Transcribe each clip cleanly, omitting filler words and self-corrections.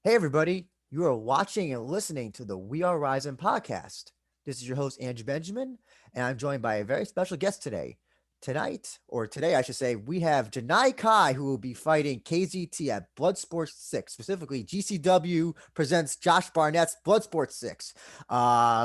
Hey, everybody. You are watching and listening to the We Are Rizin podcast. This is your host, Andrew Benjamin, and I'm joined by a very special guest today. Tonight, or today, I should say, we have Janai Kai, who will be fighting KZT at Bloodsport 6. Specifically, GCW presents Josh Barnett's Bloodsport 6,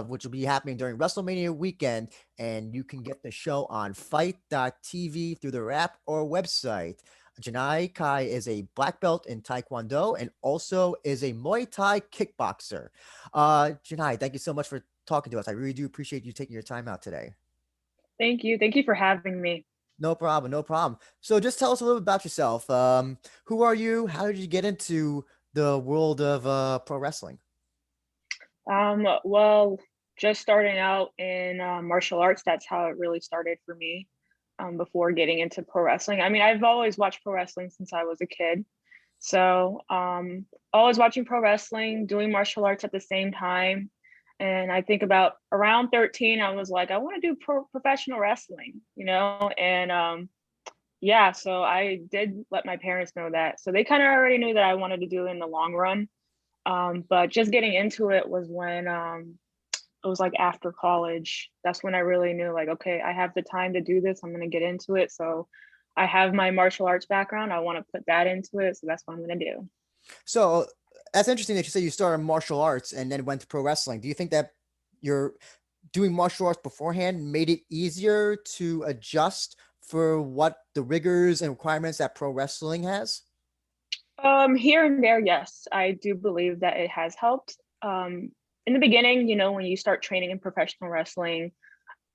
which will be happening during WrestleMania weekend. And you can get the show on fight.tv through their app or website. Janai Kai is a black belt in Taekwondo and also is a Muay Thai kickboxer. Janai, thank you so much for talking to us. I really do appreciate you taking your time out today. Thank you. Thank you for having me. No problem, no problem. So just tell us a little bit about yourself. Who are you? How did you get into the world of pro wrestling? Well, just starting out in martial arts, that's how it really started for me before getting into pro wrestling. I mean, I've always watched pro wrestling since I was a kid. So, always watching pro wrestling, doing martial arts at the same time. And I think about around 13, I was like, I want to do professional wrestling, And yeah, so I did let my parents know that. So they kind of already knew that I wanted to do it in the long run. But just getting into it was when it was like after college. That's when I really knew, like, okay, I have the time to do this. I'm going to get into it. So I have my martial arts background. I want to put that into it. So that's what I'm going to do. So that's interesting that you say you started martial arts and then went to pro wrestling. Do you think that you're doing martial arts beforehand made it easier to adjust for what the rigors and requirements that pro wrestling has? Here and there, yes, I do believe that it has helped. In the beginning, when you start training in professional wrestling,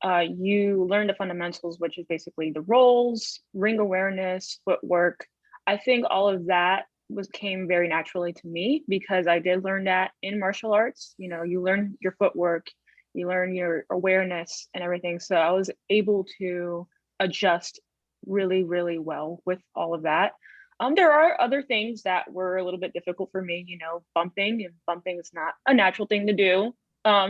you learn the fundamentals, which is basically the roles, ring awareness, footwork. I think all of that came very naturally to me because I did learn that in martial arts. You learn your footwork, you learn your awareness and everything. So I was able to adjust really, really well with all of that. There are other things that were a little bit difficult for me, bumping, and bumping is not a natural thing to do.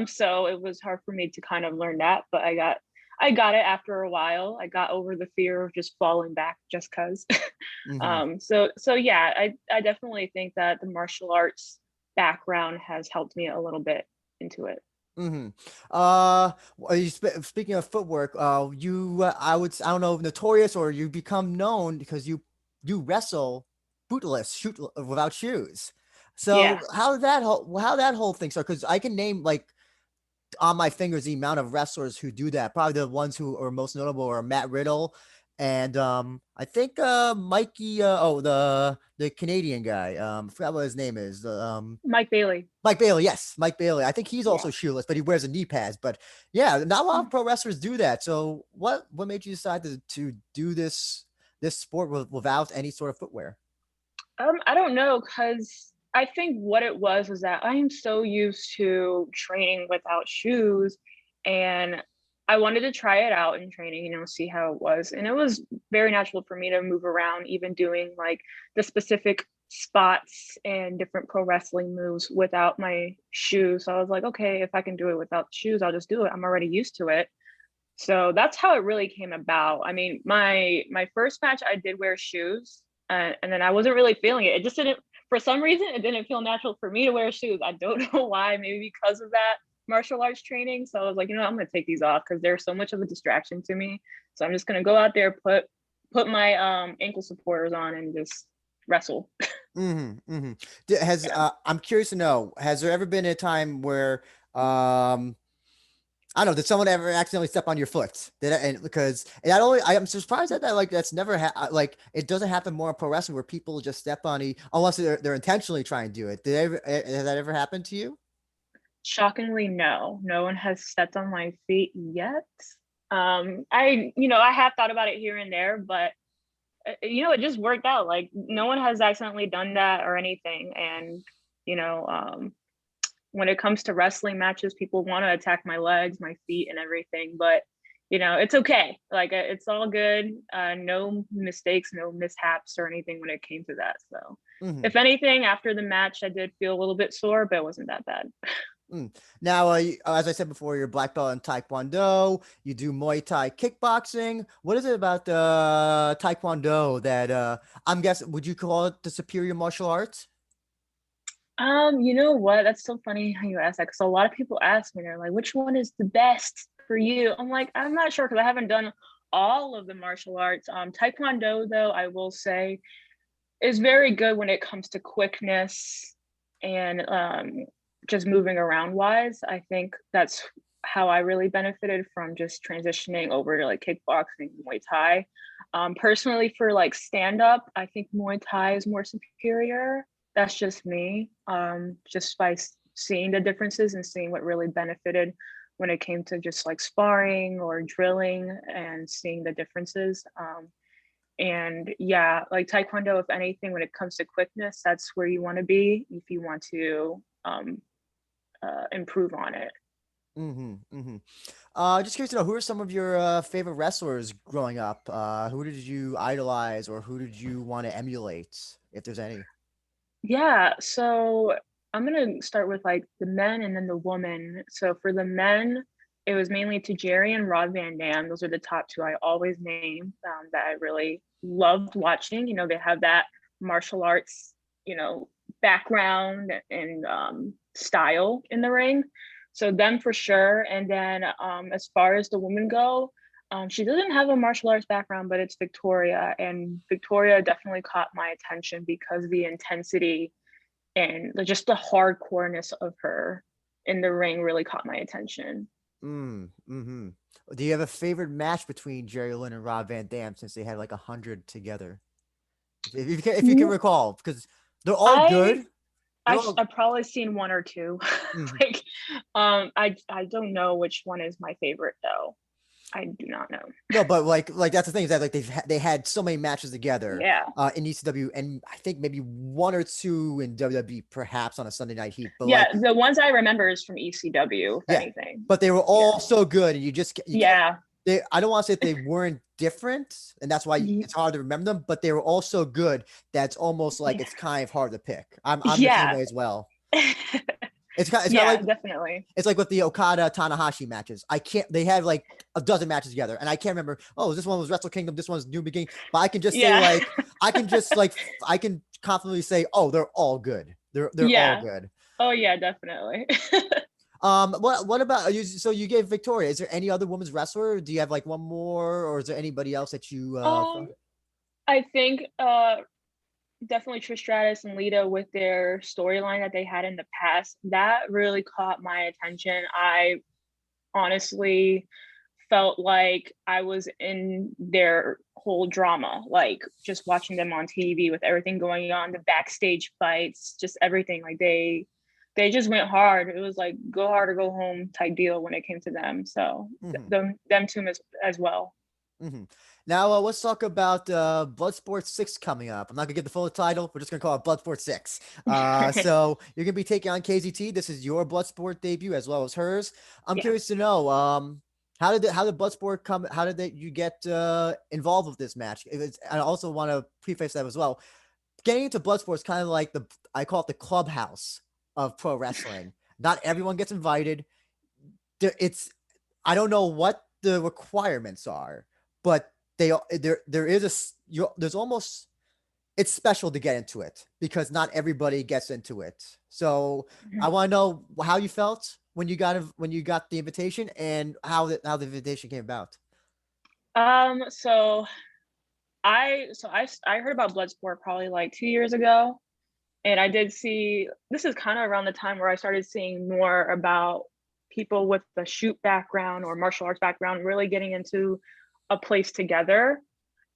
So it was hard for me to kind of learn that, but I got it after a while. I got over the fear of just falling back just cause. Mm-hmm. So yeah, I definitely think that the martial arts background has helped me a little bit into it. Mm-hmm. Speaking of footwork, I don't know, notorious or you become known because you wrestle bootless, shoot without shoes. So Yeah. how that whole thing started? Because I can name like on my fingers the amount of wrestlers who do that. Probably the ones who are most notable are Matt Riddle and I think Mikey the Canadian guy. I forgot what his name is. Mike Bailey. Mike Bailey, yes, Mike Bailey. I think he's Yeah. also shoeless, but he wears a knee pads. But yeah, not a lot of pro wrestlers do that. So what made you decide to do this sport without any sort of footwear? I don't know, because I think what it was that I am so used to training without shoes, and I wanted to try it out in training, see how it was. And it was very natural for me to move around, even doing like the specific spots and different pro wrestling moves without my shoes. So I was like, okay, if I can do it without shoes, I'll just do it. I'm already used to it. So that's how it really came about. I mean, my first match, I did wear shoes, and then I wasn't really feeling it. It just didn't, for some reason, it didn't feel natural for me to wear shoes. I don't know why. Maybe because of that martial arts training. So I was like, I'm gonna take these off because they're so much of a distraction to me. So I'm just gonna go out there, put my ankle supporters on, and just wrestle. Mm-hmm, mm-hmm. Yeah. I'm curious to know, has there ever been a time where I don't know. Did someone ever accidentally step on your foot? And because and not only I'm surprised that like that's never like it doesn't happen more in pro wrestling where people just step on unless they're intentionally trying to do it. Has that ever happened to you? Shockingly, no. No one has stepped on my feet yet. I have thought about it here and there, but it just worked out. Like no one has accidentally done that or anything. And you know, when it comes to wrestling matches, people want to attack my legs, my feet, and everything. But it's okay. Like it's all good. No mistakes, no mishaps or anything when it came to that. So, Mm-hmm. if anything, after the match, I did feel a little bit sore, but it wasn't that bad. Mm. Now, as I said before, you're black belt in Taekwondo. You do Muay Thai kickboxing. What is it about Taekwondo that I'm guessing? Would you call it the superior martial arts? You know what? That's so funny how you ask that, because a lot of people ask me, they're like, which one is the best for you? I'm like, I'm not sure because I haven't done all of the martial arts. Taekwondo, though, I will say, is very good when it comes to quickness and just moving around wise. I think that's how I really benefited from just transitioning over to like kickboxing, Muay Thai. Personally, for like stand up, I think Muay Thai is more superior. That's just me. Just by seeing the differences and seeing what really benefited when it came to just like sparring or drilling and seeing the differences. And yeah, like taekwondo, if anything, when it comes to quickness, that's where you want to be if you want to improve on it. Mm-hmm. Mm-hmm. Just curious to know, who are some of your favorite wrestlers growing up? Who did you idolize, or who did you want to emulate, if there's any? Yeah, so I'm gonna start with like the men and then the women. So for the men, it was mainly to Jerry and Rob Van Dam. Those are the top two I always name, that I really loved watching. You know, they have that martial arts, you know, background and style in the ring. So them for sure. And then as far as the women go, she doesn't have a martial arts background, but it's Victoria. And Victoria definitely caught my attention because the intensity and just the hardcoreness of her in the ring really caught my attention. Mm-hmm. Do you have a favorite match between Jerry Lynn and Rob Van Dam, since they had like 100 together? If you can recall, because they're all I good. They're all. I've probably seen one or two. Mhm. Like, I don't know which one is my favorite though. I do not know. No, but like that's the thing, is that like they had so many matches together Yeah. in ECW, and I think maybe one or two in WWE, perhaps on a Sunday Night Heat. But Yeah, like, the ones I remember is from ECW, if yeah, anything. but they were Yeah. all so good, and you can't. Yeah. I don't want to say that they weren't different, and that's why Y- it's hard to remember them. But they were all so good that's almost like Yeah. it's kind of hard to pick. I'm the same Yeah. way as well. It's kind of Yeah, like definitely. it's like with the Okada Tanahashi matches. I can't. They have like a dozen matches together, and I can't remember. Oh, this one was Wrestle Kingdom. This one's New Beginning. But I can just say Yeah. like I can confidently say, oh, they're all good. They're all Yeah. good. Oh yeah, definitely. What about you? So you gave Victoria. Is there any other women's wrestler? Do you have like one more, or is there anybody else that you um, I think definitely Tristratus and Lita with their storyline that they had in the past, that really caught my attention. I honestly felt like I was in their whole drama, like just watching them on TV with everything going on, the backstage fights, just everything. Like they just went hard. It was like go hard or go home type deal when it came to them. So Mhm, them two as well. mhm. Now let's talk about Bloodsport 6 coming up. I'm not gonna get the full title. We're just gonna call it Bloodsport 6. So you're gonna be taking on KZT. This is your Bloodsport debut as well as hers. I'm Yeah. curious to know how did Bloodsport come? How did you get involved with this match? I also want to preface that as well. Getting into Bloodsport is kind of like I call it the clubhouse of pro wrestling. Not everyone gets invited. It's I don't know what the requirements are, but there is there's almost it's special to get into it because not everybody gets into it. So I want to know how you felt when you got the invitation, and how the invitation came about. So I heard about Bloodsport probably like 2 years ago, and I did see, this is kind of around the time where I started seeing more about people with the shoot background or martial arts background really getting into a place together,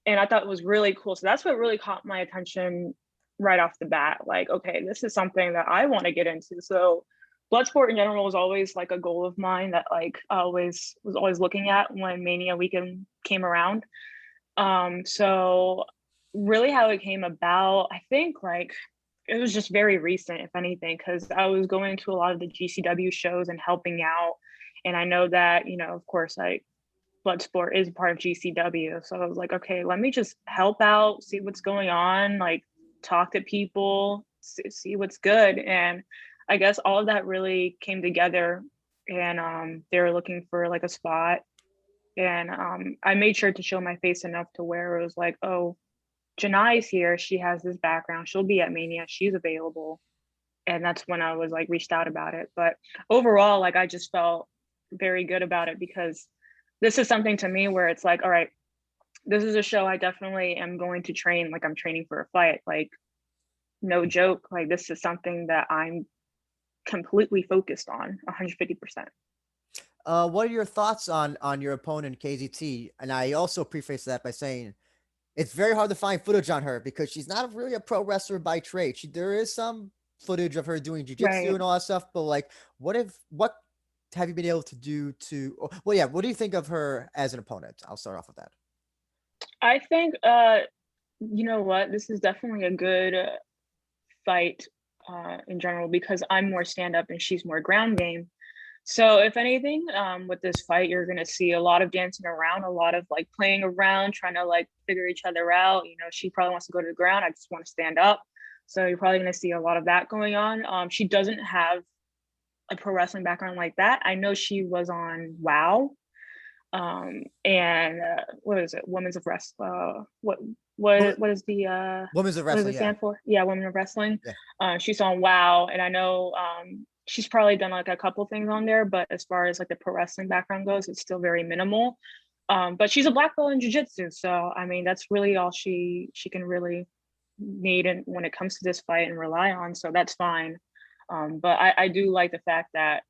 and I thought it was really cool. So that's what really caught my attention right off the bat. Like, okay, this is something that I want to get into. So Bloodsport in general was always like a goal of mine that like I always was always looking at when Mania weekend came around. So really how it came about, I think like it was just very recent, if anything, because I was going to a lot of the GCW shows and helping out. And I know that, you know, of course, like Bloodsport is part of GCW. So I was like, okay, let me just help out, see what's going on, like talk to people, see what's good. And I guess all of that really came together. And they were looking for like a spot. And I made sure to show my face enough to where it was like, oh, Janai's here. She has this background. She'll be at Mania. She's available. and that's when I was like reached out about it. But overall, like I just felt very good about it because this is something to me where it's like, all right, this is a show I definitely am going to train like I'm training for a fight. Like, no joke. Like, this is something that I'm completely focused on 150%. What are your thoughts on your opponent KZT? And I also preface that by saying it's very hard to find footage on her because she's not really a pro wrestler by trade. There is some footage of her doing jujitsu Right. and all that stuff, but like, what have you been able to do to? Well, yeah. What do you think of her as an opponent? I'll start off with that. I think, you know what? This is definitely a good fight in general because I'm more stand up and she's more ground game. So if anything, with this fight, you're gonna see a lot of dancing around, a lot of like playing around, trying to like figure each other out. You know, she probably wants to go to the ground. I just want to stand up. So you're probably gonna see a lot of that going on. She doesn't have a pro wrestling background like that. I know she was on WoW, and what is it? Women's of Wrest. What is the Women's of what does it wrestling, yeah, stand for? Yeah, Women of Wrestling. yeah. She's on WoW, and I know she's probably done like a couple things on there, but as far as like the pro wrestling background goes, it's still very minimal. But she's a black belt in jiu-jitsu, so I mean that's really all she can really need and when it comes to this fight and rely on. So that's fine. But I do like the fact that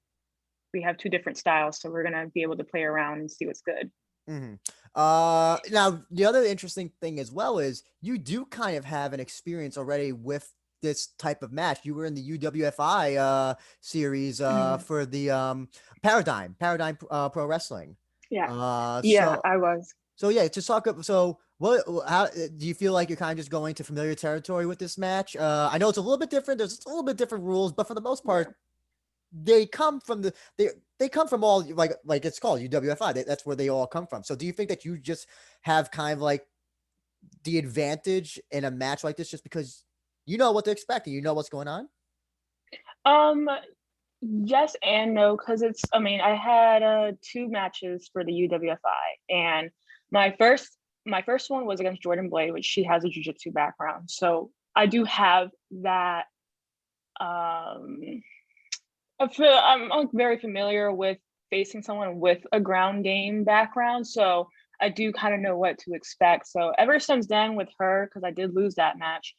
we have two different styles, so we're gonna be able to play around and see what's good. Mm-hmm. Now the other interesting thing as well is you do kind of have an experience already with this type of match. You were in the UWFI series Mhm. for the Paradigm Pro Wrestling. Yeah, Uh, yeah, so I was. so yeah, to talk. So what? How do you feel like you're kind of just going to familiar territory with this match? I know it's a little bit different. There's a little bit different rules, but for the most Yeah. part, they come from they come from all like it's called UWFI. That's where they all come from. So do you think that you just have kind of like the advantage in a match like this just because you know what to expect and you know what's going on? Um, yes and no, because it's. I mean, I had two matches for the UWFI, and my first my first one was against Jordan Blade, which she has a jiu-jitsu background, so I do have that. Um, I'm like very familiar with facing someone with a ground game background, so I do kind of know what to expect. So ever since then, with her, because I did lose that match,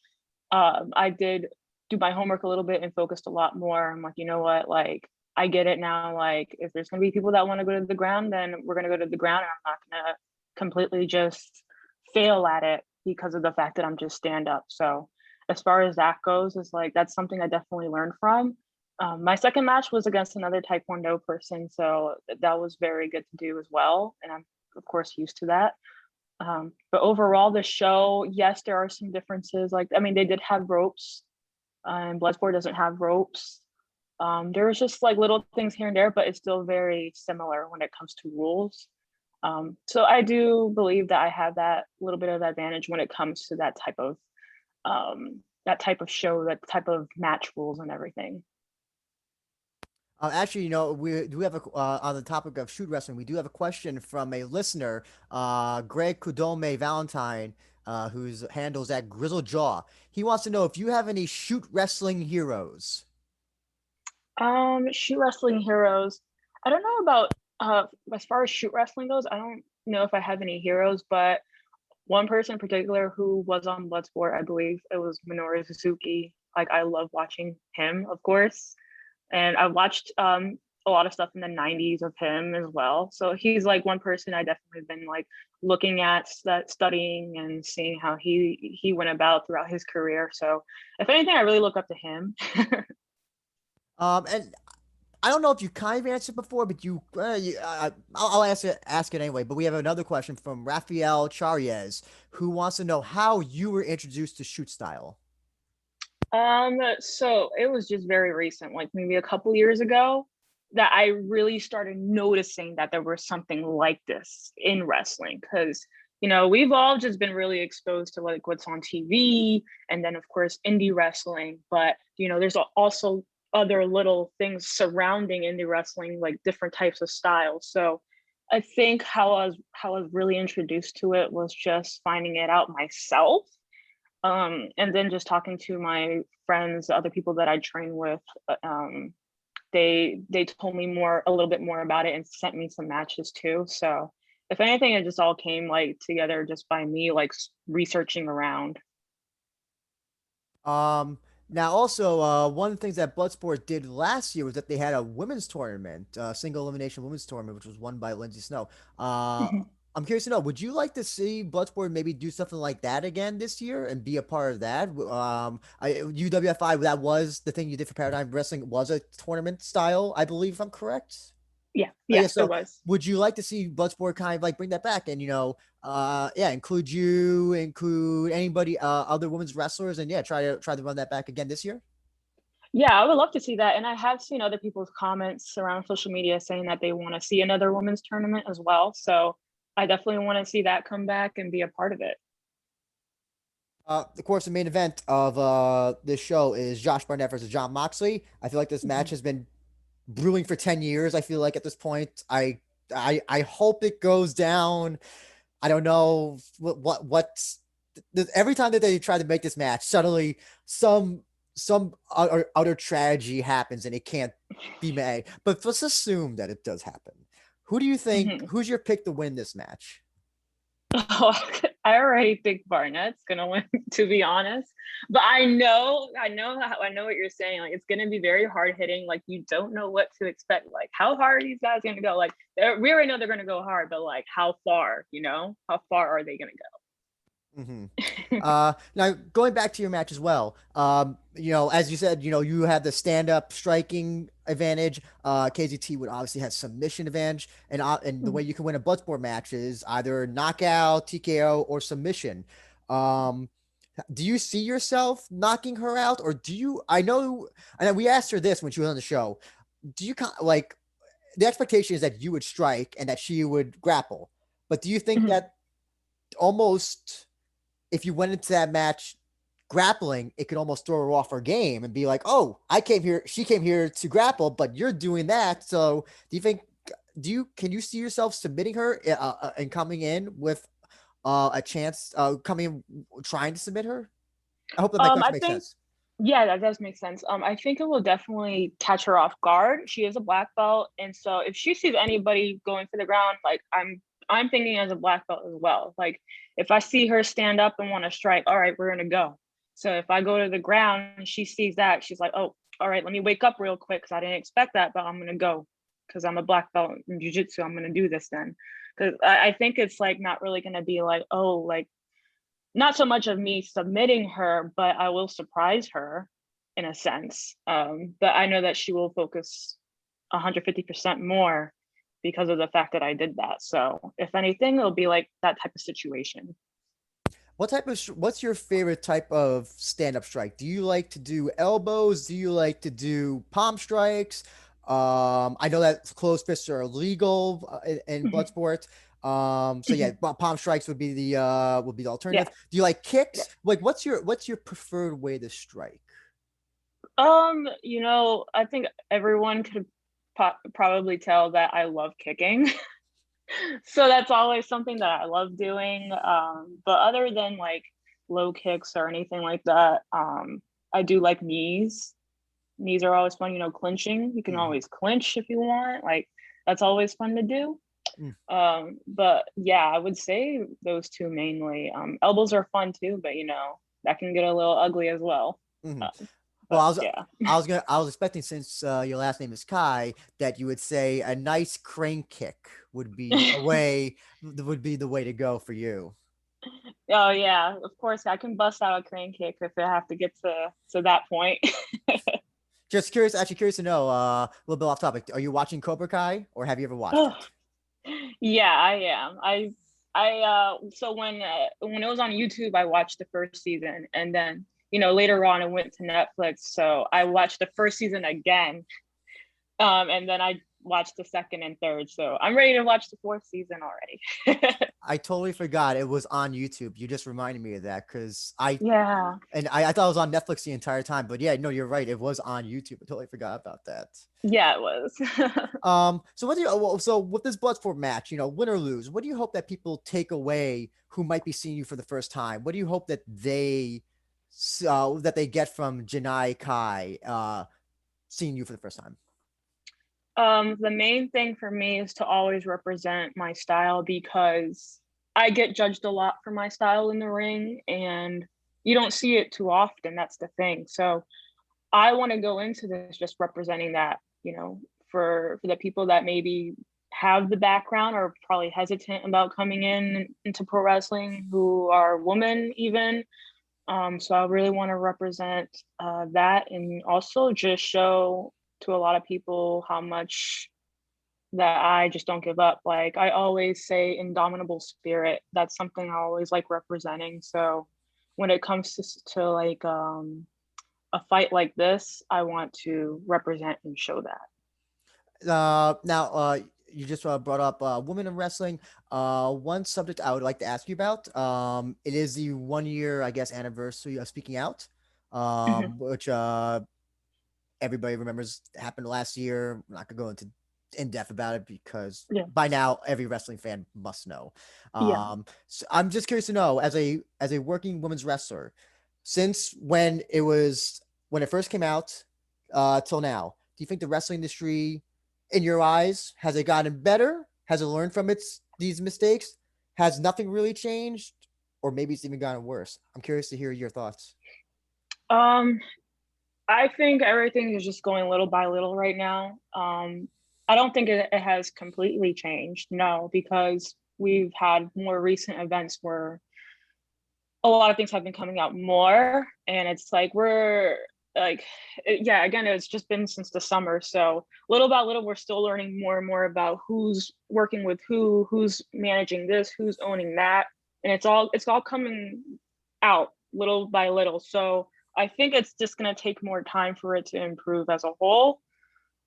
I did do my homework a little bit and focused a lot more. I'm like, you know what, like I get it now. Like if there's gonna be people that want to go to the ground, then we're gonna go to the ground, and I'm not gonna completely just fail at it because of the fact that I'm just stand up. So as far as that goes, is like that's something I definitely learned from. My second match was against another taekwondo person, so that was very good to do as well, and I'm of course used to that. But overall, the show, yes, there are some differences. Like, I mean, they did have ropes, and Bloodsport doesn't have ropes. There's just like little things here and there, but it's still very similar when it comes to rules. So I do believe that I have that little bit of advantage when it comes to that type of show, that type of match rules and everything. Actually, we do have on the topic of shoot wrestling, we do have a question from a listener, Greg Kudome Valentine, whose handles at Grizzle Jaw. He wants to know if you have any shoot wrestling heroes. Shoot wrestling heroes. I don't know about as far as shoot wrestling goes. I don't know if I have any heroes, but one person in particular who was on Bloodsport, I believe it was Minoru Suzuki. Like I love watching him, of course, and I watched a lot of stuff in the '90s of him as well. So he's like one person I definitely been like looking at, studying, and seeing how he went about throughout his career. So if anything, I really look up to him. And I don't know if you kind of answered before, but I'll ask it anyway. But we have another question from Rafael Charies, who wants to know how you were introduced to shoot style. So it was just very recent, like maybe a couple years ago, that I really started noticing that there was something like this in wrestling. Because, we've all just been really exposed to like what's on TV and then, of course, indie wrestling. But, there's also other little things surrounding indie wrestling, like different types of styles. So I think how I was really introduced to it was just finding it out myself. And then just talking to my friends, other people that I train with, they told me a little bit more about it and sent me some matches too. So if anything, it just all came like together just by me like researching around. Um, Now also, one of the things that Bloodsport did last year was that they had a women's tournament, single elimination women's tournament, which was won by Lindsay Snow. Uh, Mhm. I'm curious to know, would you like to see Bloodsport maybe do something like that again this year and be a part of that? UWFI, that was the thing you did for Paradigm Wrestling, was a tournament style, I believe, if I'm correct. Yeah, Yeah, yeah, it so was. would you like to see Bloodsport kind of like bring that back and yeah, include anybody, other women's wrestlers, and yeah, try to run that back again this year? Yeah, I would love to see that. And I have seen other people's comments around social media saying that they want to see another women's tournament as well. So I definitely want to see that come back and be a part of it. Of course, the main event of this show is Josh Barnett versus John Moxley. I feel like this match Mhm. has been brewing for 10 years. I feel like at this point, I hope it goes down. I don't know what's every time that they try to make this match, suddenly some some other tragedy happens and it can't be made. But let's assume that it does happen. Who do you think? Mhm. Who's your pick to win this match? Oh, I already think Barnett's gonna win, to be honest. But I know what you're saying. Like, it's gonna be very hard hitting. Like, you don't know what to expect. Like, how hard are these guys gonna go? Like, we already know they're gonna go hard, but like, how far? You know, how far are they gonna Mm-hmm. go? Now going back to your match as well, as you said, you have the stand-up striking advantage. KZT would obviously have submission advantage, and the way you can win a Bloodsport match is either knockout, TKO, or submission. Um, do you see yourself knocking her out, or do you? I know we asked her this when she was on the show. Do you like the expectation is that you would strike and that she would grapple, but do you think Mhm. that almost if you went into that match grappling, it could almost throw her off her game and be like, "Oh, she came here to grapple, but you're doing that." So, do you think, can you see yourself submitting her and coming in with a chance, coming in trying to submit her? I hope that my question I makes think, sense. yeah, that does make sense. I think it will definitely catch her off guard. She is a black belt, and so if she sees anybody going for the ground, like I'm thinking as a black belt as well. Like, if I see her stand up and want to strike, all right, we're gonna go. So if I go to the ground and she sees that, she's like, oh, all right, let me wake up real quick because I didn't expect that, but I'm gonna go because I'm a black belt in jujitsu. I'm gonna do this then. Because I think it's like not really gonna be like, oh, like not so much of me submitting her, but I will surprise her in a sense. But I know that she will focus 150% more because of the fact that I did that. So if anything, it'll be like that type of situation. What's your favorite type of stand-up strike? Do you like to do elbows? Do you like to do palm strikes? I know that closed fists are illegal in Mhm, Bloodsport. So yeah, mhm. palm strikes would be the Yeah, alternative. Do you like yeah. kicks? Like, what's your preferred way to strike? I think everyone could probably tell that I love kicking. So that's always something that I love doing. But other than like low kicks or anything like that, I do like knees. Knees are always fun, clinching. You can Mhm. always clinch if you want. Like, that's always fun to do. Mm. But yeah, I would say those two mainly. Elbows are fun too, but that can get a little ugly as well. Mhm. Um, Well, but yeah. I was expecting, since your last name is Kai, that you would say a nice crane kick would be the way to go for you. Oh yeah, of course I can bust out a crane kick if I have to get to that point. Just curious, actually curious to know, a little bit off topic. Are you watching Cobra Kai or have you ever watched Oh, it? yeah, I am. So when it was on YouTube, I watched the first season, and then later on it went to Netflix. So I watched the first season again, and then I watched the second and third. So I'm ready to watch the fourth season already. I totally forgot it was on YouTube. You just reminded me of that because Yeah. I thought it was on Netflix the entire time. But yeah, no, you're right. It was on YouTube. I totally forgot about that. Yeah, it was. So what do you so with this Bloodsport match, win or lose, what do you hope that people take away who might be seeing you for the first time? What do you hope that they that they get from Janai Kai seeing you for the first time? The main thing for me is to always represent my style, because I get judged a lot for my style in the ring, and you don't see it too often. That's the thing. So I want to go into this just representing that, for the people that maybe have the background or probably hesitant about coming into pro wrestling, who are women even. So I really want to represent that, and also just show to a lot of people how much that I just don't give up. Like I always say, indomitable spirit. That's something I always like representing. So when it comes to like a fight like this, I want to represent and show that. Now, you just brought up women in wrestling. One subject I would like to ask you about. It is the 1 year, I guess, anniversary of Speaking Out, Mhm. which everybody remembers happened last year. I'm not gonna go into in depth about it because Yeah. by now every wrestling fan must know. Yeah. So I'm just curious to know, as a working women's wrestler, since when it first came out till now, do you think the wrestling industry, in your eyes, has it gotten better? Has it learned from these mistakes? Has nothing really changed, or maybe it's even gotten worse? I'm curious to hear your thoughts. Um, I think everything is just going little by little right now. I don't think it has completely changed, no, because we've had more recent events where a lot of things have been coming out more, and it's like we're like yeah, again, it's just been since the summer, so little by little we're still learning more and more about who's working with who's managing this, who's owning that, and it's all coming out little by little. So I think it's just going to take more time for it to improve as a whole.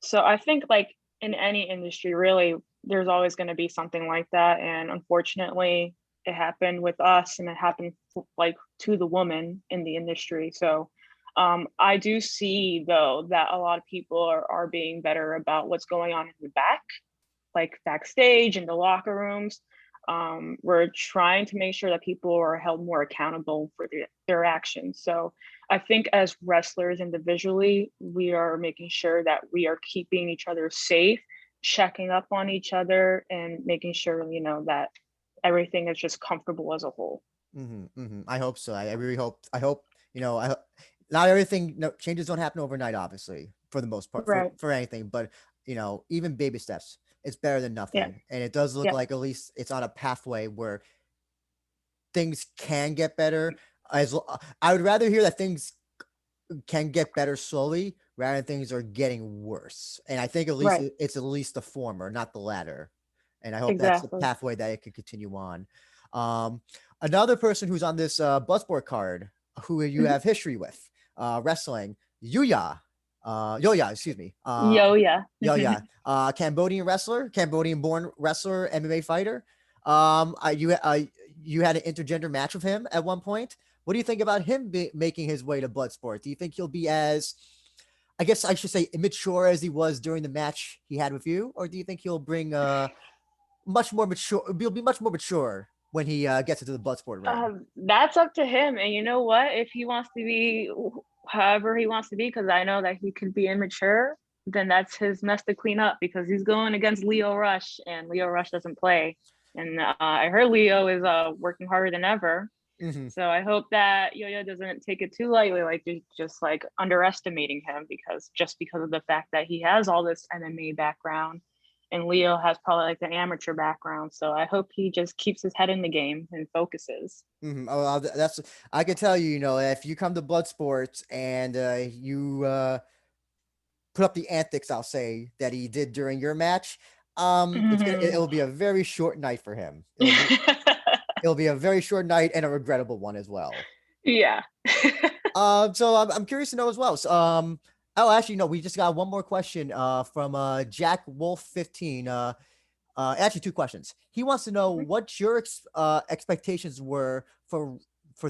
So I think like in any industry, really, there's always going to be something like that. And unfortunately, it happened with us, and it happened like to the woman in the industry. So I do see though that a lot of people are being better about what's going on in the back, like backstage in the locker rooms. We're trying to make sure that people are held more accountable for their actions. So I think as wrestlers individually, we are making sure that we are keeping each other safe, checking up on each other, and making sure, that everything is just comfortable as a whole. I hope so. I really hope. I hope not everything. No, changes don't happen overnight, obviously, for the most part, for Right. for anything. But even baby steps, it's better than Yeah. nothing. And it does look Yeah. like at least it's on a pathway where things can get better. I would rather hear that things can get better slowly rather than things are getting worse. And I think at least Right. it's at least the former, not the latter. And I hope that's the Exactly. pathway that it could continue on. Um, Another person who's on this Bloodsport card, who you Mhm. have history with, wrestling, Yuya, Yoya, excuse me, Yo, yeah. Yoya, Cambodian wrestler, Cambodian-born wrestler, MMA fighter. You had an intergender match with him at one point. What do you think about him making his way to Bloodsport? Do you think he'll be as, I guess I should say, immature as he was during the match he had with you, or do you think he'll bring much more mature? He'll be much more mature when he gets into the Bloodsport ring. That's up to him. And you know what? If he wants to be however he wants to be, because I know that he could be immature, then that's his mess to clean up, because he's going against Leo Rush, and Leo Rush doesn't play. And I heard Leo is working harder than ever. Mm-hmm. So I hope that Yo-Yo doesn't take it too lightly, like just like underestimating him, because of the fact that he has all this MMA background, and Leo has probably like the amateur background. So I hope he just keeps his head in the game and focuses. Mm-hmm. Oh, that's I can tell you. If you come to Bloodsport and you put up the antics, I'll say, that he did during your match, Mhm. it'll be a very short night for him. It'll be a very short night and a regrettable one as well. Yeah. So I'm curious to know as well. So, oh, actually, no, we just got one more question from Jack Wolf 15. Actually, two questions. He wants to know what your expectations were for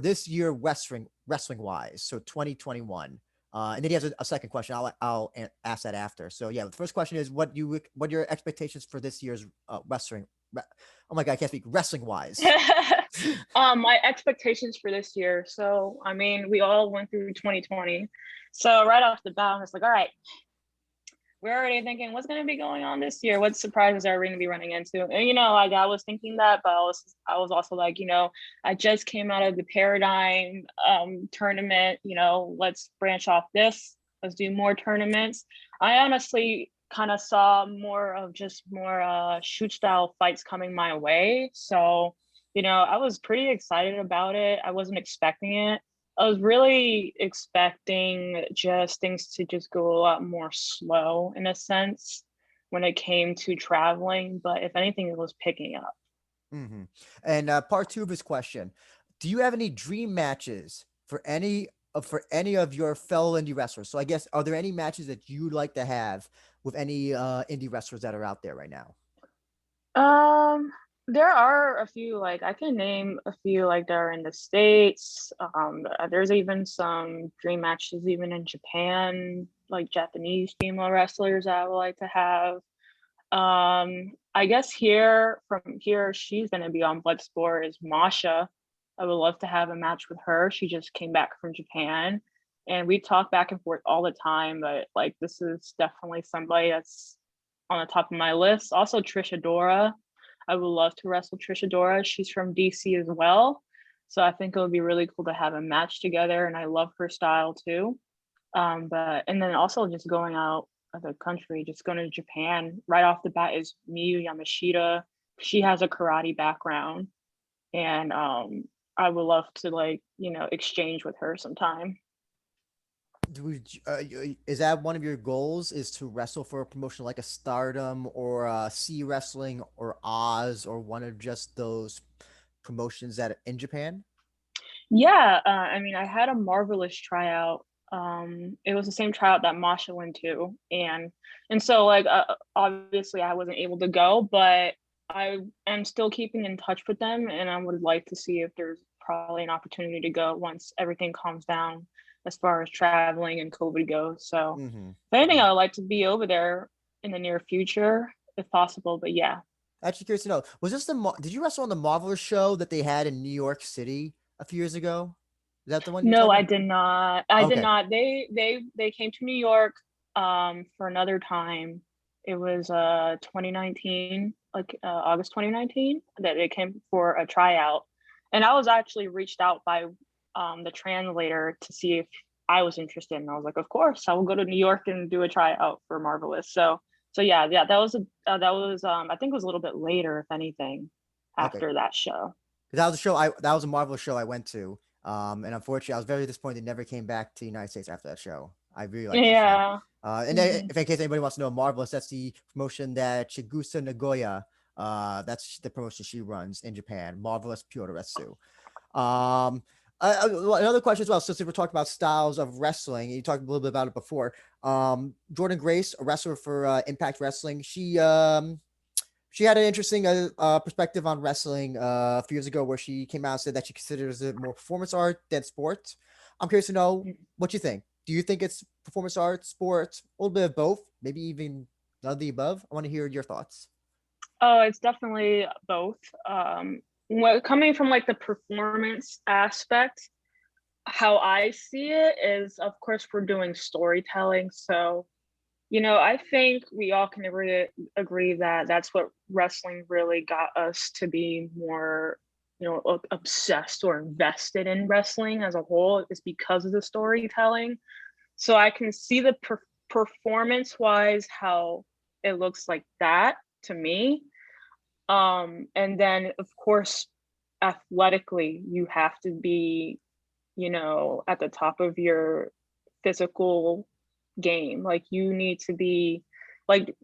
this year wrestling wise, so 2021. And then he has a second question. I'll ask that after. So yeah, the first question is what your expectations for this year's wrestling. Oh my god, I can't speak, wrestling wise. My expectations for this year. So, I mean, we all went through 2020. So right off the bat, I'm just like, all right, we're already thinking what's going to be going on this year. What surprises are we going to be running into? And like I was thinking that, but I was also like, I just came out of the Paradigm tournament. Let's branch off this. Let's do more tournaments. I honestly kind of saw more shoot style fights coming my way. So, I was pretty excited about it. I wasn't expecting it. I was really expecting just things to just go a lot more slow in a sense when it came to traveling, but if anything, it was picking up. Mm-hmm. And part two of his question: do you have any dream matches for any of your fellow indie wrestlers? So I guess, are there any matches that you'd like to have with any indie wrestlers that are out there right now? There are a few, like I can name a few like that are in the States. There's even some dream matches even in Japan, like Japanese female wrestlers I would like to have. I guess from here, she's gonna be on Bloodsport is Masha. I would love to have a match with her. She just came back from Japan and we talk back and forth all the time, but like this is definitely somebody that's on the top of my list. Also Trisha Dora. I would love to wrestle Trisha Dora. She's from DC as well. So I think it would be really cool to have a match together and I love her style too. And then also just going out of the country, just going to Japan right off the bat is Miyu Yamashita. She has a karate background and I would love to exchange with her sometime. Is that one of your goals? Is to wrestle for a promotion like a Stardom or C Wrestling or Oz or one of just those promotions that in Japan? Yeah, I mean, I had a marvelous tryout. It was the same tryout that Masha went to, and so like obviously I wasn't able to go, but I am still keeping in touch with them, and I would like to see if there's probably an opportunity to go once everything calms down as far as traveling and COVID goes. So, Mm-hmm. if anything, I would like to be over there in the near future if possible. But yeah. Actually, curious to know, was this did you wrestle on the Marvelous show that they had in New York City a few years ago? Is that the one you're No, talking I about? did not. I did Okay. not. They came to New York for another time. It was 2019, like August 2019 that they came for a tryout. And I was actually reached out by the translator to see if I was interested and I was like, of course, I will go to New York and do a tryout for Marvelous. So yeah, I think it was a little bit later if anything Okay. after that show. That was a show that was a Marvelous show I went to. And unfortunately, I was very disappointed. They never came back to the United States after that show. I really liked the show. Yeah. And Mhm. if in case anybody wants to know, Marvelous, that's the promotion that Chigusa Nagoya, that's the promotion she runs in Japan. Marvelous Puroresu. Um, Another question as well. Since we're talking about styles of wrestling, you talked a little bit about it before. Jordan Grace, a wrestler for Impact Wrestling, she had an interesting perspective on wrestling a few years ago, where she came out and said that she considers it more performance art than sport. I'm curious to know what you think. Do you think it's performance art, sport, a little bit of both, maybe even none of the above? I want to hear your thoughts. Oh, it's definitely both. Coming from like the performance aspect, how I see it is, of course, we're doing storytelling. So, I think we all can agree that that's what wrestling really got us to be more, obsessed or invested in wrestling as a whole is because of the storytelling. So I can see the performance wise how it looks like that to me. And then of course, athletically, you have to be, at the top of your physical game. Like you need to be like,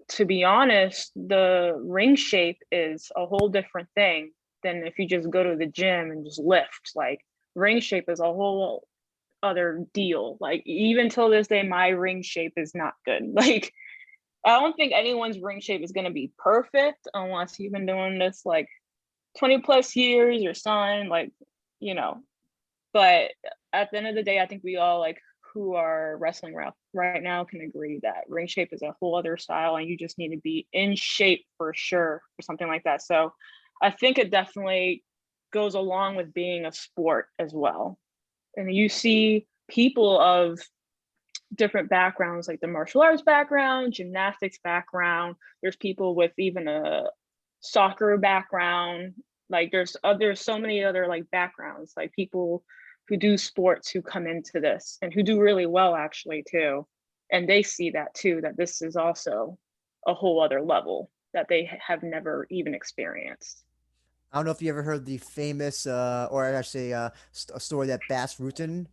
to be honest, the ring shape is a whole different thing than if you just go to the gym and just lift. Like ring shape is a whole other deal. Like even till this day, my ring shape is not good. Like I don't think anyone's ring shape is going to be perfect unless you've been doing this like 20 plus years or something, like, you know. But at the end of the day, I think we all like who are wrestling right now can agree that ring shape is a whole other style and you just need to be in shape for sure for something like that. So I think it definitely goes along with being a sport as well. And you see people of different backgrounds, like the martial arts background, gymnastics background. There's people with even a soccer background. Like there's so many other like backgrounds, like people who do sports who come into this and who do really well actually too. And they see that too, that this is also a whole other level that they have never even experienced. I don't know if you ever heard the famous, or actually, a story that Bas Rutten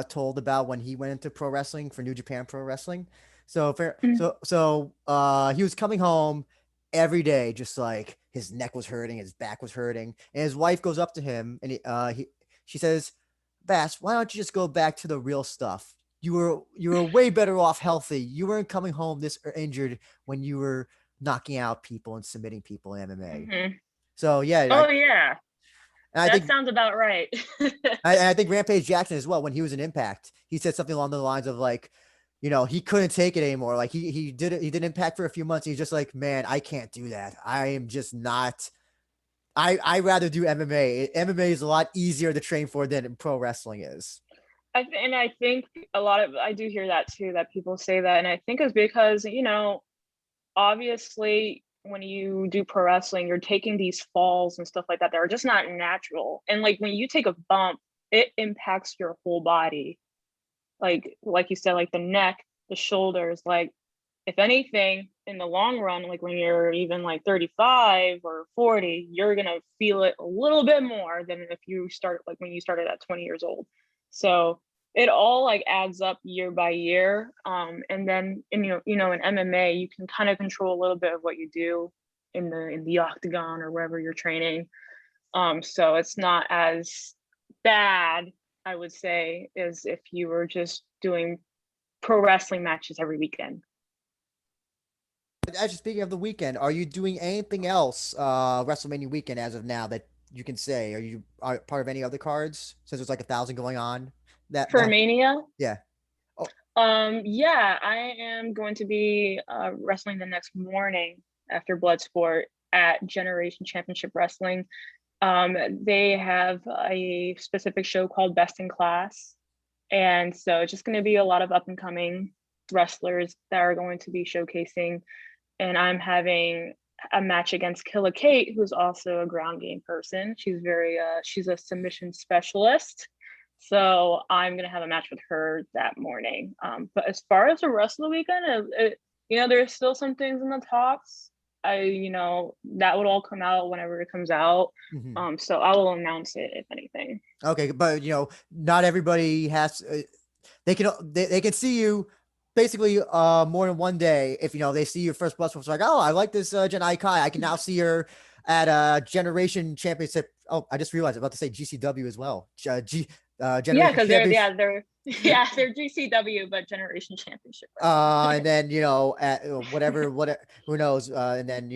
told about when he went into pro wrestling for New Japan Pro Wrestling. Mm-hmm. He was coming home every day, just like his neck was hurting, his back was hurting, and his wife goes up to him and she says, "Bass, why don't you just go back to the real stuff? You were way better off healthy. You weren't coming home this injured when you were knocking out people and submitting people in MMA." Mm-hmm. So yeah, Oh yeah, I that think sounds about right. I think Rampage Jackson as well, when he was in Impact, he said something along the lines of like, he couldn't take it anymore. Like he did Impact for a few months. He's just like, man, I can't do that. I am just not. I rather do MMA. MMA is a lot easier to train for than pro wrestling is. And I think I do hear that too, that people say that, and I think it's because obviously when you do pro wrestling, you're taking these falls and stuff like that that are just not natural, and like when you take a bump, it impacts your whole body, like you said, like the neck, the shoulders, like if anything in the long run, like when you're even like 35 or 40, you're gonna feel it a little bit more than if you start like when you started at 20 years old. So it all like adds up year by year. And then in in MMA, you can kind of control a little bit of what you do in the octagon or wherever you're training. So it's not as bad, I would say, as if you were just doing pro wrestling matches every weekend. Actually, speaking of the weekend, are you doing anything else WrestleMania weekend as of now that you can say? Are you part of any other cards since there's like 1,000 going on? For That Mania, Yeah. Oh, yeah, I am going to be wrestling the next morning after Bloodsport at Generation Championship Wrestling. They have a specific show called Best in Class. And so it's just going to be a lot of up and coming wrestlers that are going to be showcasing. And I'm having a match against Killa Kate, who's also a ground game person. She's a submission specialist. So I'm gonna have a match with her that morning. But as far as the rest of the weekend, there's still some things in the talks. That would all come out whenever it comes out. mhm. So I will announce it if anything. Okay, but not everybody has. They can see you basically more than one day. If they see your first bus, it's like, oh, I like this Janai Kai. I can now see her at a Generation Championship. Oh, I just realized I'm about to say GCW as well. Yeah, Generation because they're Championship. yeah they're yeah they're GCW but Generation Championship And Wrestling. then at whatever, who knows, and then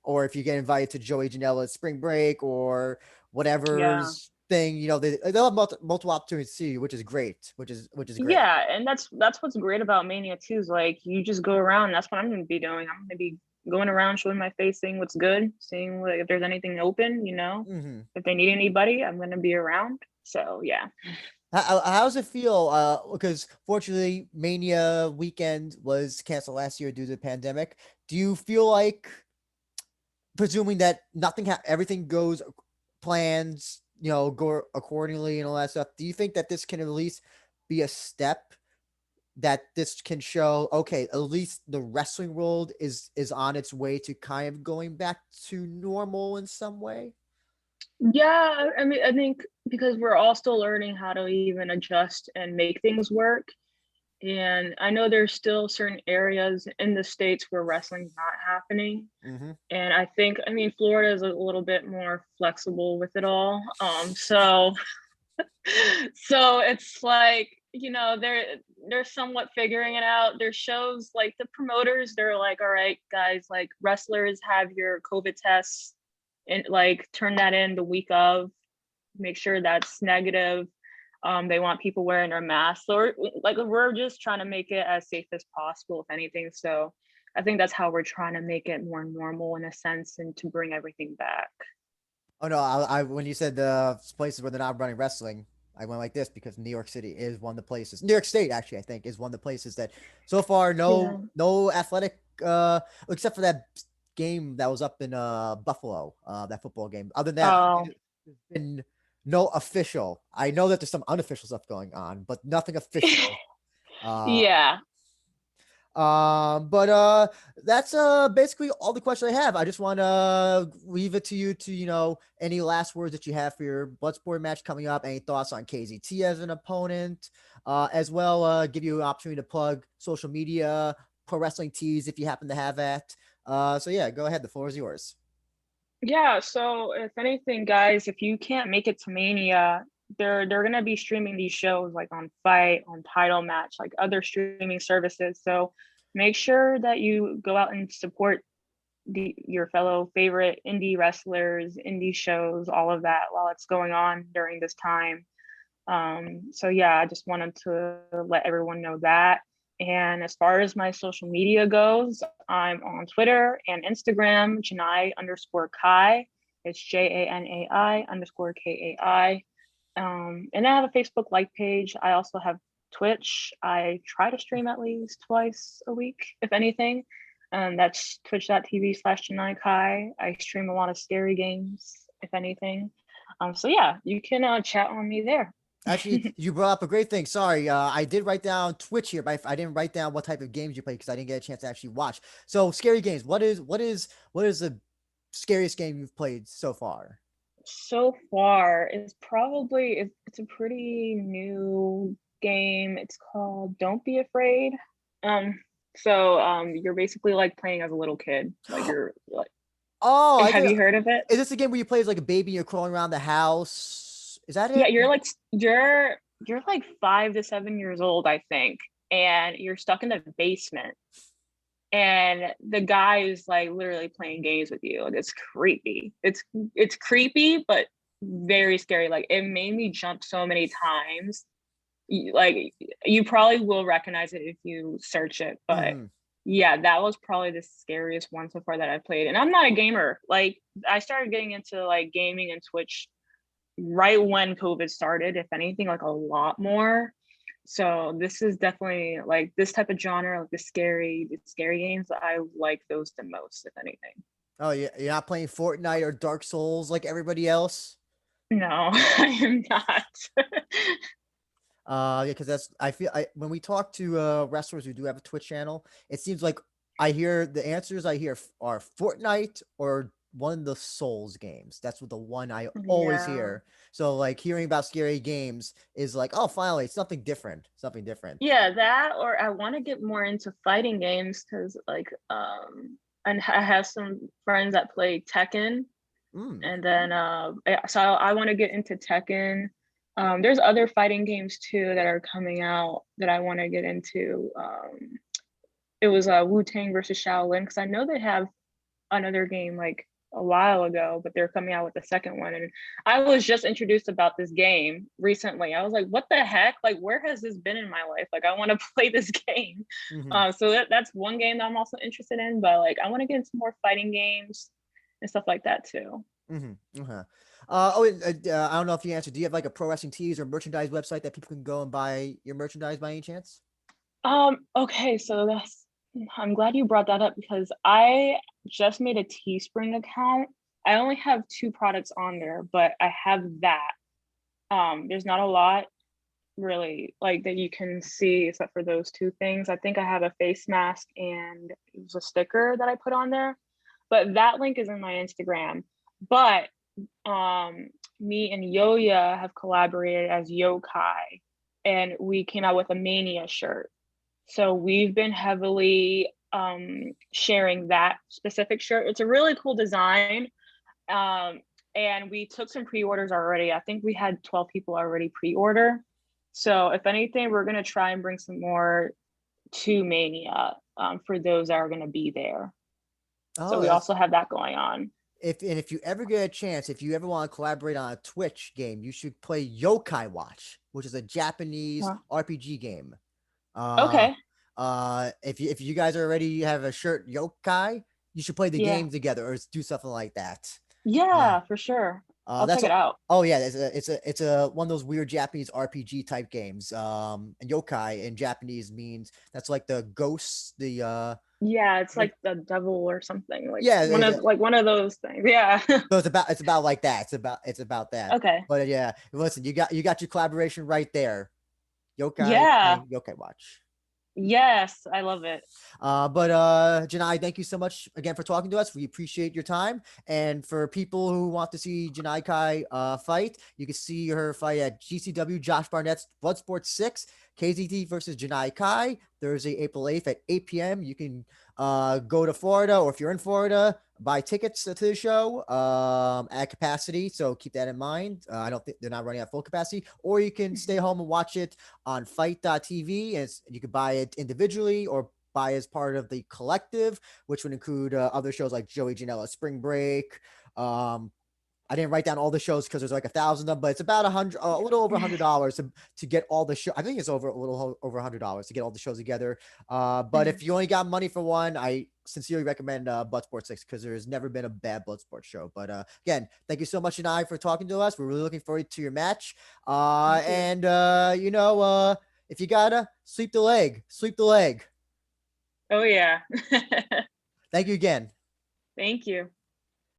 or if you get invited to Joey Janela's spring break or Yeah. whatever's thing, they'll have multiple opportunities to see you, which is great, which is great. Yeah, and that's what's great about Mania too, is like you just go around. That's what I'm gonna be doing. I'm gonna be going around showing my face, seeing what's good, seeing if there's anything open, Hmm. if they need anybody, I'm gonna be around. So yeah. How does it feel? Because fortunately, Mania weekend was canceled last year due to the pandemic. Do you feel like, presuming that everything goes plans, go accordingly and all that stuff, do you think that this can at least be a step that this can show, okay, at least the wrestling world is on its way to kind of going back to normal in some way? Yeah, I mean, I think because we're all still learning how to even adjust and make things work. And I know there's still certain areas in the States where wrestling's not happening. Mm-hmm. And I mean, Florida is a little bit more flexible with it all. So it's like, they're somewhat figuring it out. There's shows like the promoters, they're like, all right, guys, like wrestlers have your COVID tests and like turn that in the week of, make sure that's negative. They want people wearing their masks. So we're just trying to make it as safe as possible, if anything. So I think that's how we're trying to make it more normal in a sense and to bring everything back. Oh no, I when you said the places where they're not running wrestling, I went like this because New York City is one of the places. New York State actually, I think, is one of the places that so far Yeah. no athletic except for that game that was up in Buffalo, that football game. Other than that, Oh, there's been no official. I know that there's some unofficial stuff going on, but nothing official. Uh yeah. but that's basically all the questions I have. I just want to leave it to you to, any last words that you have for your Bloodsport match coming up, any thoughts on KZT as an opponent, as well give you an opportunity to plug social media, pro wrestling tees if you happen to have that. So yeah, go ahead. The floor is yours. Yeah, so if anything, guys, if you can't make it to Mania, they're gonna be streaming these shows like on Fight, on Title Match, like other streaming services. So make sure that you go out and support your fellow favorite indie wrestlers, indie shows, all of that while it's going on during this time. So yeah, I just wanted to let everyone know that. And as far as my social media goes, I'm on Twitter and Instagram, Janai underscore Kai. It's JANAI underscore KAI. And I have a Facebook like page. I also have Twitch. I try to stream at least twice a week, if anything. That's twitch.tv/Janai Kai. I stream a lot of scary games, if anything. So yeah, you can chat on me there. Actually, you brought up a great thing. Sorry, I did write down Twitch here, but I didn't write down what type of games you play because I didn't get a chance to actually watch. So, scary games. What is the scariest game you've played so far? So far, it's a pretty new game. It's called Don't Be Afraid. You're basically like playing as a little kid. Like you're like, Oh, I have think you heard of it? is this a game where you play as like a baby and you're crawling around the house? Is that Yeah, it? you're like 5 to 7 years old, I think, and you're stuck in the basement. And the guy is like literally playing games with you. Like it's creepy. It's creepy, but very scary. Like it made me jump so many times. Like you probably will recognize it if you search it, but Mm-hmm. yeah, that was probably the scariest one so far that I've played. And I'm not a gamer. Like I started getting into like gaming and Twitch right when COVID started, if anything, like a lot more. So this is definitely like this type of genre, like the scary games. I like those the most, if anything. Oh, yeah, you're not playing Fortnite or Dark Souls like everybody else. No, I am not. Yeah, because that's I feel I when we talk to wrestlers who do have a Twitch channel, it seems like I hear the answers I hear are Fortnite or one of the Souls games. That's what the one I always Yeah. hear. So like hearing about scary games is like, oh, finally, it's something different. Something different. Yeah, that or I want to get more into fighting games because and I have some friends that play Tekken, Mm. and then yeah, so I want to get into Tekken. There's other fighting games too that are coming out that I want to get into. It was Wu Tang versus Shaolin because I know they have another game like a while ago, but they're coming out with the second one. And I was just introduced about this game recently. I was like, what the heck? Like, where has this been in my life? Like, I want to play this game. Hmm. So that's one game that I'm also interested in, but like, I want to get into more fighting games and stuff like that too. Hmm. Uh-huh. I don't know if you answered. Do you have like a pro wrestling tees or merchandise website that people can go and buy your merchandise by any chance? Okay, so I'm glad you brought that up because I just made a Teespring account. I only have two products on there, but I have that. There's not a lot really like that you can see except for those two things. I think I have a face mask and it was a sticker that I put on there, but that link is in my Instagram. But um, me and Yoya have collaborated as Yokai, and we came out with a Mania shirt. So we've been heavily sharing that specific shirt. It's a really cool design. Um, and we took some pre-orders already. I think we had 12 people already pre-order. So if anything, we're gonna try and bring some more to Mania for those that are gonna be there. So Oh, we that's also have that going on. if you ever get a chance, if you ever want to collaborate on a Twitch game, you should play Yokai Watch, which is a Japanese Huh. RPG game. Uh, Okay. if you guys already have a shirt Yokai, you should play the Yeah. game together or do something like that. Uh, Yeah, for sure. I'll That's check it out. oh yeah, it's a one of those weird Japanese RPG type games. And yokai in Japanese means that's like the ghosts, the Yeah, it's like like the devil or something. Like yeah, one of those things. Yeah. so it's about like that. It's about that. Okay. But yeah, listen, you got your collaboration right there. Yokai Yeah. and Yokai Watch. Yes, I love it. But Janai, thank you so much again for talking to us. We appreciate your time. And for people who want to see Janai Kai fight, you can see her fight at GCW Josh Barnett's Bloodsport 6, KZT versus Janai Kai, Thursday, April 8th at 8 p.m. You can go to Florida, or if you're in Florida, buy tickets to the show at capacity. So keep that in mind. I don't think they're not running at full capacity, or you can stay home and watch it on fight.tv. And you can buy it individually or buy as part of the collective, which would include other shows like Joey Janela Spring Break. I didn't write down all the shows because there's like 1,000 of them, but it's about a little over $100 to get all the show. I think it's a little over $100 to get all the shows together. But if you only got money for one, I sincerely recommend Bloodsport 6 because there's never been a bad Bloodsport show. But again, thank you so much, Janai, for talking to us. We're really looking forward to your match. Thank you. And if you gotta sweep the leg, sweep the leg. Oh yeah. Thank you again. Thank you.